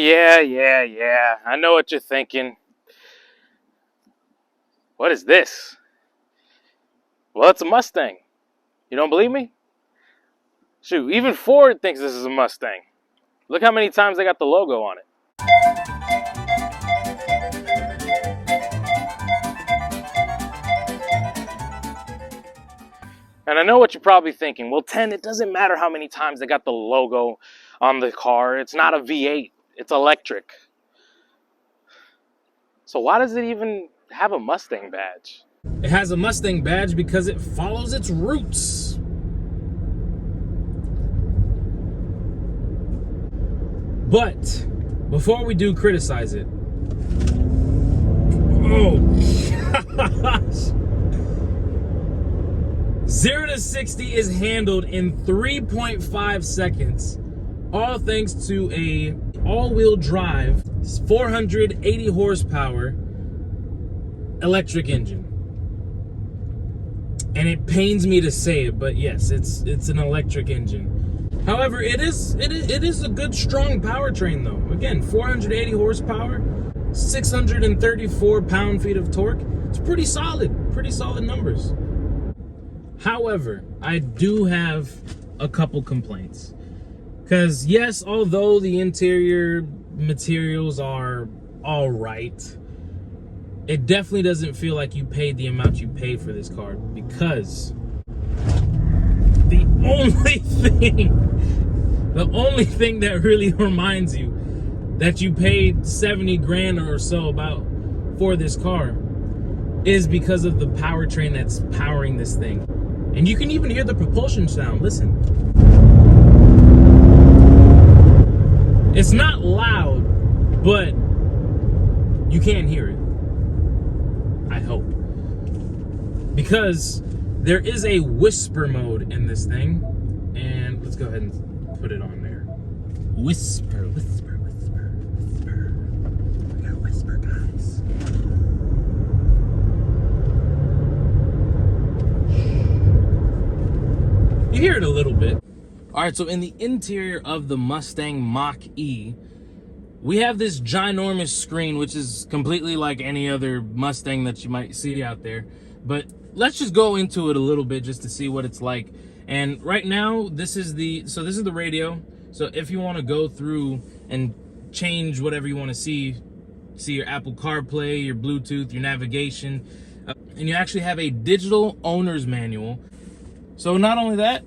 Yeah. I know what you're thinking. What is this? Well, it's a Mustang. You don't believe me? Shoot, even Ford thinks this is a Mustang. Look how many times they got the logo on it. And I know what you're probably thinking. Well, 10, it doesn't matter how many times they got the logo on the car. It's not a V8. It's electric. So why does it even have a Mustang badge? It has a Mustang badge because it follows its roots. But before we do criticize it, oh gosh. 0 to 60 is handled in 3.5 seconds, all thanks to a all-wheel drive, 480 horsepower electric engine. And it pains me to say it, but yes, it's an electric engine. However, it is a good, strong powertrain though. Again, 480 horsepower, 634 pound-feet of torque. It's pretty solid numbers. However, I do have a couple complaints. Because yes, although the interior materials are all right, it definitely doesn't feel like you paid the amount you paid for this car, because the only thing that really reminds you that you paid 70 grand or so about for this car is because of the powertrain that's powering this thing. And you can even hear the propulsion sound. Listen. It's not loud, but you can hear it. I hope. Because there is a whisper mode in this thing. And let's go ahead and put it on there. Whisper. We got whisper, guys. You hear it a little bit. All right, so in the interior of the Mustang Mach-E, we have this ginormous screen, which is completely like any other Mustang that you might see out there. But let's just go into it a little bit just to see what it's like. And right now, this is the radio. So if you want to go through and change whatever you want to see your Apple CarPlay, your Bluetooth, your navigation, and you actually have a digital owner's manual. So not only that,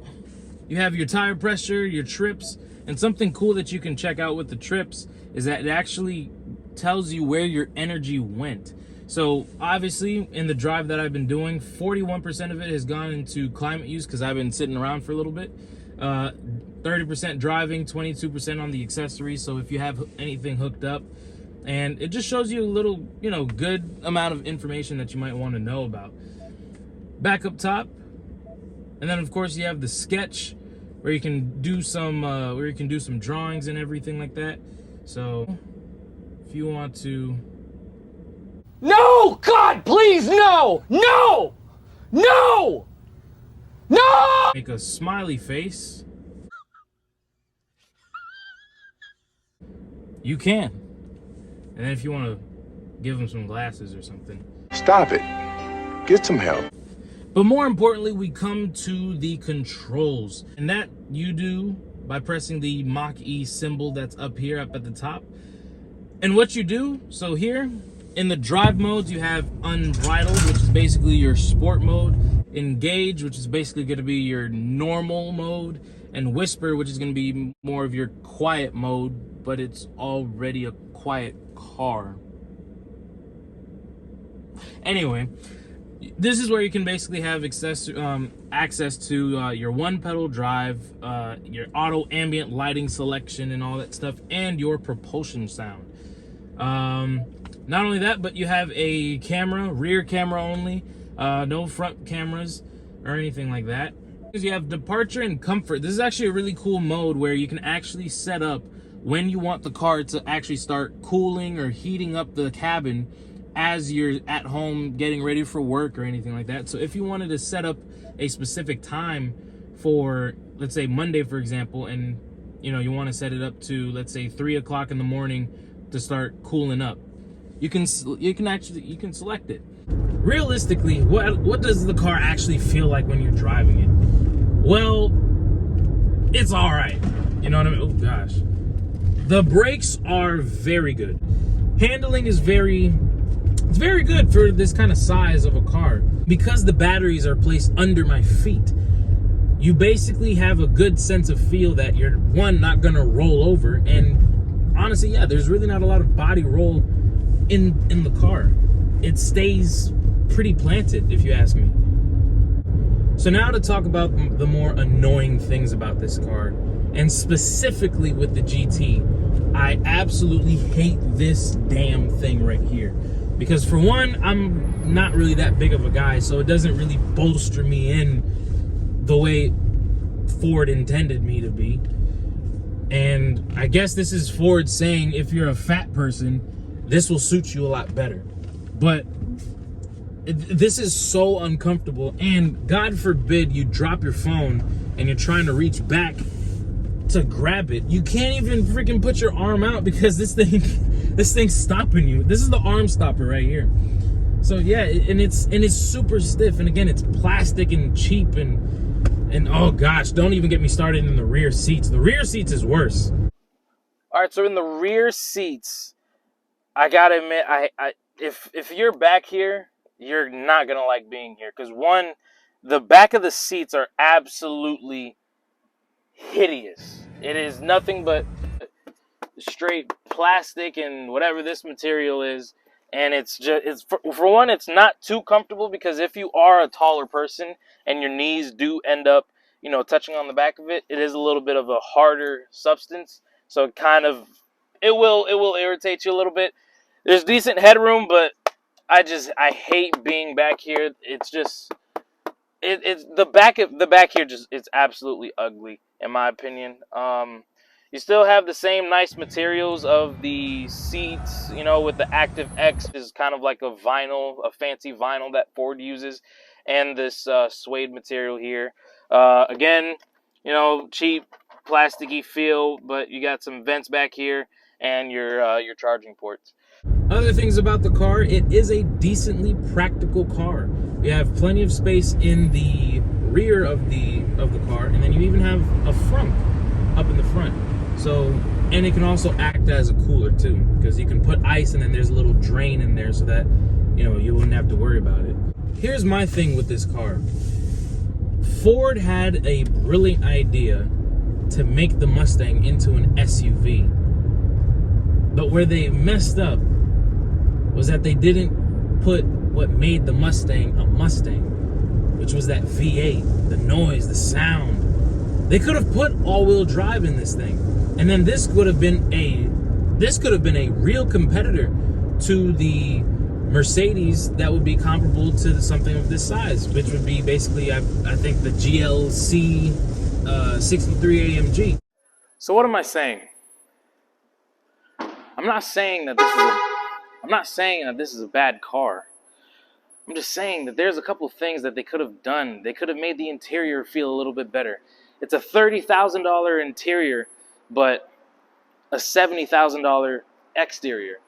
you have your tire pressure, your trips, and something cool that you can check out with the trips is that it actually tells you where your energy went. So obviously in the drive that I've been doing, 41% of it has gone into climate use because I've been sitting around for a little bit. 30% driving, 22% on the accessories. So if you have anything hooked up, and it just shows you a little, good amount of information that you might want to know about. Back up top, and then of course you have the sketch where you can do some drawings and everything like that. So if you want to, no, God, please, no, make a smiley face, you can. And then if you want to give them some glasses or something, stop it, get some help. But more importantly, we come to the controls, and that you do by pressing the Mach-E symbol that's up here, up at the top. And what you do, so here in the drive modes, you have Unbridled, which is basically your sport mode, Engage, which is basically going to be your normal mode, and Whisper, which is going to be more of your quiet mode, but it's already a quiet car. Anyway, this is where you can basically have access to your one pedal drive, your auto ambient lighting selection and all that stuff, and your propulsion sound. Not only that, but you have a camera, rear camera only, no front cameras or anything like that. You have departure and comfort. This is actually a really cool mode where you can actually set up when you want the car to actually start cooling or heating up the cabin as you're at home getting ready for work or anything like that. So if you wanted to set up a specific time for, let's say Monday, for example, and you know, you want to set it up to, let's say, 3 o'clock in the morning to start cooling up. You can select it. Realistically, what does the car actually feel like when you're driving it? Well, it's all right. You know what I mean? Oh gosh, the brakes are very good. Handling is it's very good for this kind of size of a car. Because the batteries are placed under my feet, you basically have a good sense of feel that you're, one, not gonna roll over, and honestly, yeah, there's really not a lot of body roll in the car. It stays pretty planted, if you ask me. So now to talk about the more annoying things about this car, and specifically with the GT. I absolutely hate this damn thing right here. Because for one, I'm not really that big of a guy, so it doesn't really bolster me in the way Ford intended me to be. And I guess this is Ford saying, if you're a fat person, this will suit you a lot better. But this is so uncomfortable, and God forbid you drop your phone and you're trying to reach back to grab it. You can't even freaking put your arm out because this thing's stopping you. This is the arm stopper right here. So yeah, and it's super stiff, and again, it's plastic and cheap, and oh gosh, don't even get me started in the rear seats. The rear seats is worse. All right, so in the rear seats, I gotta admit, if you're back here, you're not gonna like being here, because one, the back of the seats are absolutely hideous. It is nothing but straight plastic and whatever this material is, and it's for one, it's not too comfortable, because if you are a taller person and your knees do end up, you know, touching on the back of it, it is a little bit of a harder substance, so it will irritate you a little bit. There's decent headroom, but I hate being back here. It's just it's the back here, just it's absolutely ugly in my opinion. You still have the same nice materials of the seats, you know, with the Active X is kind of like a fancy vinyl that Ford uses, and this suede material here. Again, you know, cheap, plasticky feel, but you got some vents back here and your charging ports. Other things about the car, it is a decently practical car. You have plenty of space in the rear of the car, and then you even have a frunk up in the front. So, and it can also act as a cooler too, because you can put ice and then there's a little drain in there so that, you know, you wouldn't have to worry about it. Here's my thing with this car. Ford had a brilliant idea to make the Mustang into an SUV. But where they messed up was that they didn't put what made the Mustang a Mustang, which was that V8, the noise, the sound. They could have put all-wheel drive in this thing, and then this could have been a real competitor to the Mercedes that would be comparable to something of this size, which would be basically, I think, the GLC 63 AMG. So what am I saying? I'm not saying that this is a bad car. I'm just saying that there's a couple things that they could have done. They could have made the interior feel a little bit better. It's a $30,000 interior, but a $70,000 exterior.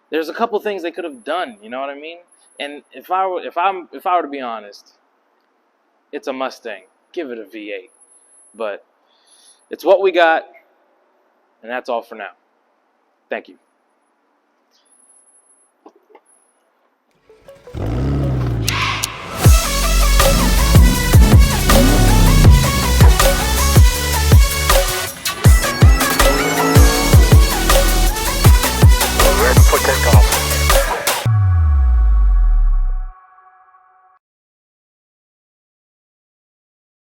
There's a couple things they could have done. You know what I mean? And if I were to be honest, it's a Mustang. Give it a V8. But it's what we got, and that's all for now. Thank you.